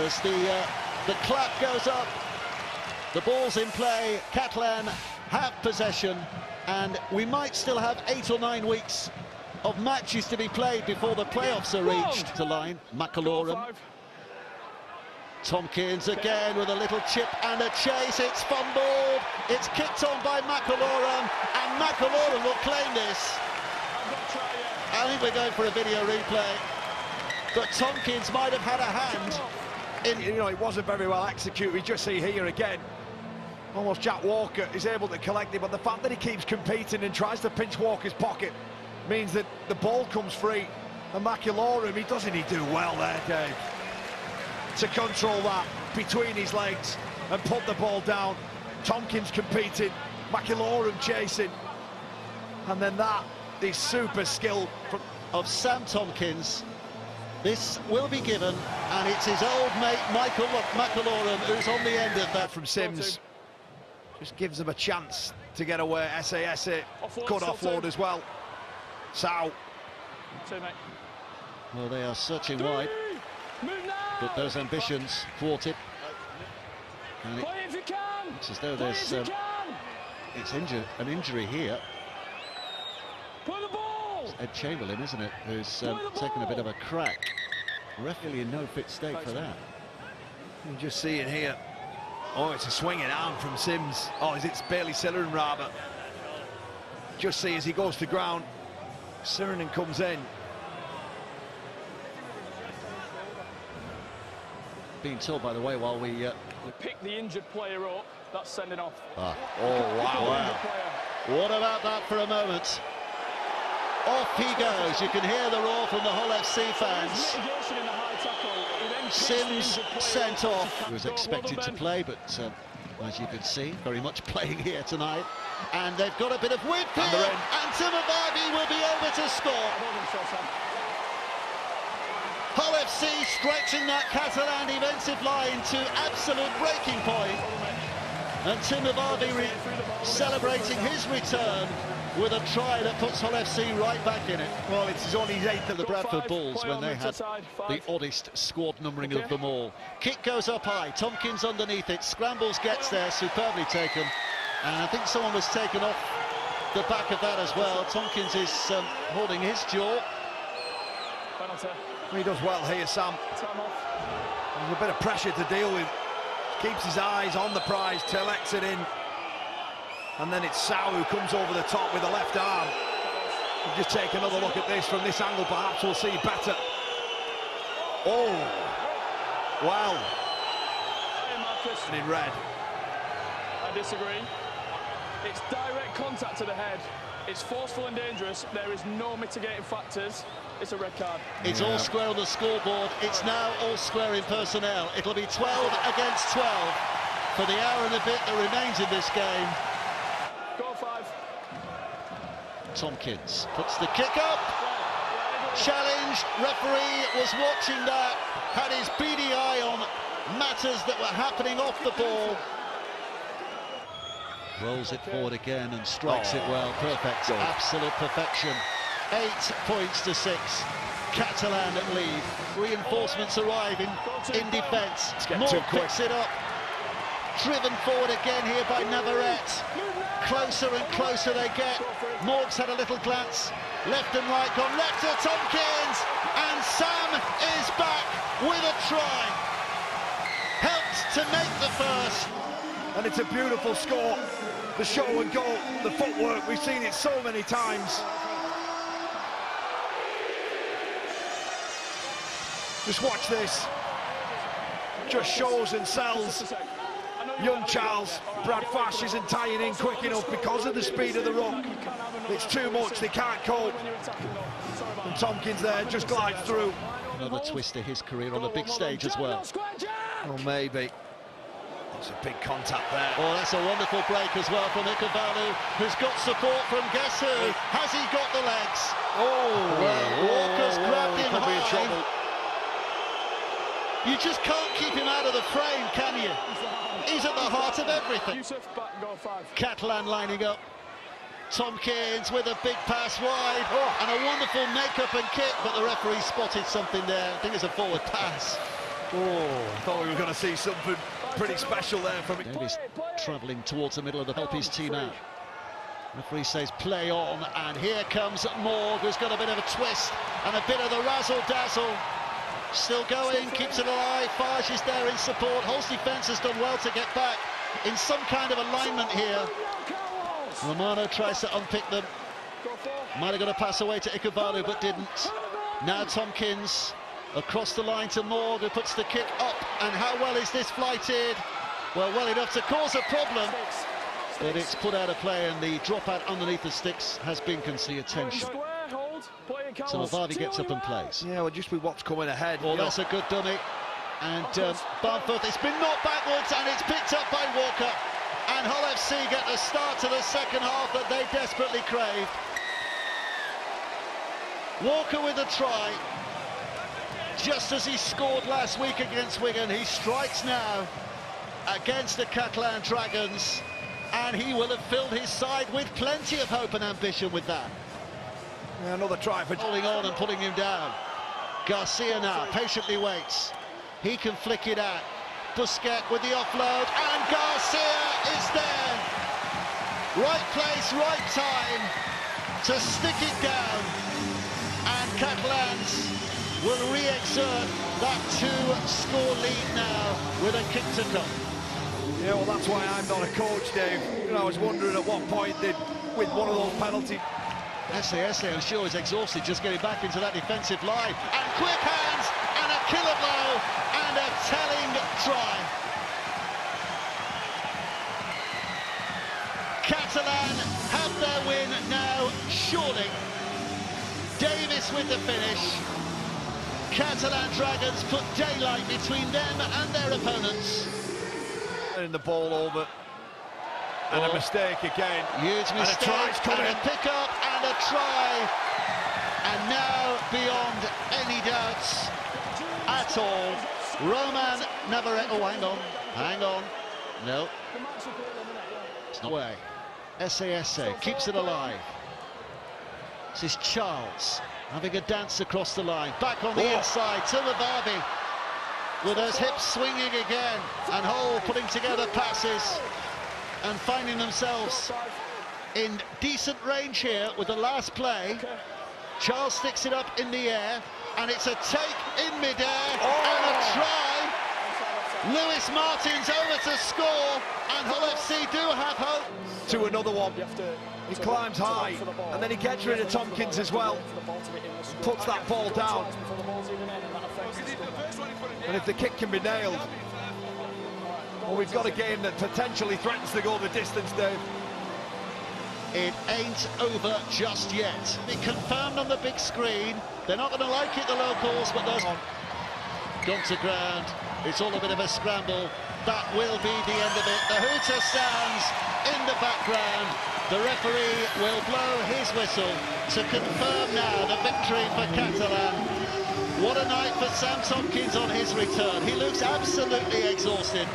as the clap goes up. The ball's in play. Catalan have possession, and we might still have 8 or 9 weeks of matches to be played before the playoffs are reached. To line, McIlaurin. Tompkins again with a little chip and a chase. It's fumbled. It's kicked on by McIlaurin, and McIlaurin will claim this. I think we're going for a video replay, but Tompkins might have had a hand in... You know, it wasn't very well executed. We just see here again, almost Jack Walker is able to collect it, but the fact that he keeps competing and tries to pinch Walker's pocket means that the ball comes free. And McIlaurin, doesn't he do well there, Dave? To control that between his legs and put the ball down. Tompkins competing, McIlaurin chasing, and then that is super skill of Sam Tompkins. This will be given, and it's his old mate Michael McIlaurin who's on the end of that. From Sims, just gives them a chance to get away. SASA could offload as well. Sau. Well, they are searching wide, but those ambitions thwarted. And it's as though there's it's an injury here. It's Ed Chamberlain, isn't it, who's taken a bit of a crack. Ref really in no fit state for that. You just see it here. Oh, it's a swinging arm from Sims. Oh, it's Bailey Silleren rather. Just see as he goes to ground, Silleren comes in. Being told, by the way, while we pick the injured player up, that's sending off. Oh, wow. What about that for a moment? Off he goes. You can hear the roar from the Hull FC fans. Sims sent off. He was expected to play, but as you can see, very much playing here tonight. And they've got a bit of width here, and Timovardi will be over to score. Hull FC stretching that Catalan defensive line to absolute breaking point. And Timovardi celebrating his return with a try that puts Hull FC right back in it. Well, it's only his 8th of the Bradford Bulls when they had the oddest squad numbering of them all. Kick goes up high, Tompkins underneath it, scrambles, gets there, superbly taken. And I think someone was taken off the back of that as well. Tompkins is holding his jaw. He does well here, Sam. There's a bit of pressure to deal with. Keeps his eyes on the prize, collects it in. And then it's Sau who comes over the top with the left arm. We'll just take another look at this from this angle, perhaps we'll see better. Oh, wow. And in red. I disagree. It's direct contact to the head. It's forceful and dangerous. There is no mitigating factors. It's a red card. It's all square on the scoreboard. It's now all square in personnel. It'll be 12 against 12 for the hour and a bit that remains in this game. Goal 5. Tompkins puts the kick up. Challenged. Referee was watching that. Had his beady eye on matters that were happening off the ball. Rolls it forward again and strikes it well. Perfect. Absolute perfection. 8 points to 6. Catalan lead. Reinforcements arrive in defence. Morg picks it up. Driven forward again here by Navarrete. Closer and closer they get. Morg's had a little glance. Left and right, gone left to Tompkins. And Sam is back with a try. Helped to make the first. And it's a beautiful score. The show and goal, the footwork, we've seen it so many times. Just watch this. Just shows and sells. Young Charles, Brad Fash isn't tying in quick enough because of the speed of the ruck. It's too much, they can't cope. And Tompkins there just glides through. Another twist to his career on the big stage as well. Well, maybe. It's a big contact there. Oh, that's a wonderful break as well from Ikevalu, who's got support from guess who? Has he got the legs? Oh, well, Walker's grabbed him high. Be in trouble. You just can't keep him out of the frame, can you? He's at the heart of everything. Catalan lining up. Tompkins with a big pass wide. And a wonderful make-up and kick, but the referee spotted something there. I think it's a forward pass. Oh, I thought we were going to see something pretty special there from him. Davies travelling towards the middle of the help his team out. Referee says play on, and here comes Morg, who's got a bit of a twist and a bit of the razzle-dazzle. Still going, keeps it alive. Fage is there in support. Hull's defence has done well to get back in some kind of alignment here. Romano tries to unpick them. Might have got a pass away to Ikuvalu, but didn't. Now Tompkins across the line to Morg, who puts the kick up. And how well is this flighted? Well enough to cause a problem. But it's put out of play, and the dropout underneath the sticks has been conceded. Attention. So Mavavi gets up and plays. Yeah, well, just with what's coming ahead. Oh, that's a good dummy. And Barnforth, it's been knocked backwards, and it's picked up by Walker. And Hull FC get the start to the second half that they desperately craved. Walker with a try. Just as he scored last week against Wigan, he strikes now against the Catalan Dragons. And he will have filled his side with plenty of hope and ambition with that. Yeah, another try for holding on and putting him down. Garcia now patiently waits. He can flick it out. Busquets with the offload, and Garcia is there. Right place, right time to stick it down. And Catalans will re-exert that two-score lead now with a kick to come. Yeah, well, that's why I'm not a coach, Dave. You know, I was wondering at what point with one of those penalties. Esse, I'm sure, is exhausted just getting back into that defensive line. And quick hands, and a killer blow, and a telling try. Catalan have their win now, surely. Davis with the finish. Catalan Dragons put daylight between them and their opponents. And the ball over, and a mistake again. Huge mistake, and a pick-up, and a try. And now, beyond any doubts at all, Roman Navarrete. Oh, hang on. No. It's not way. Esse keeps it alive. This is Charles having a dance across the line. Back on the inside, to Mavavi. With those hips swinging again, and Hull putting together passes and finding themselves in decent range here with the last play. Charles sticks it up in the air, and it's a take in mid-air, and a try. Lewis Martin's over to score, and Hull FC do have hope. To another one. He climbs high, and then he gets rid of Tompkins as well. Puts that ball down. And if the kick can be nailed, well, we've got a game that potentially threatens to go the distance, Dave. It ain't over just yet. It confirmed on the big screen. They're not going to like it, the locals, but those gone to ground. It's all a bit of a scramble. That will be the end of it. The hooter sounds in the background. The referee will blow his whistle to confirm now the victory for Catalan. What a night for Sam Tompkins on his return. He looks absolutely exhausted.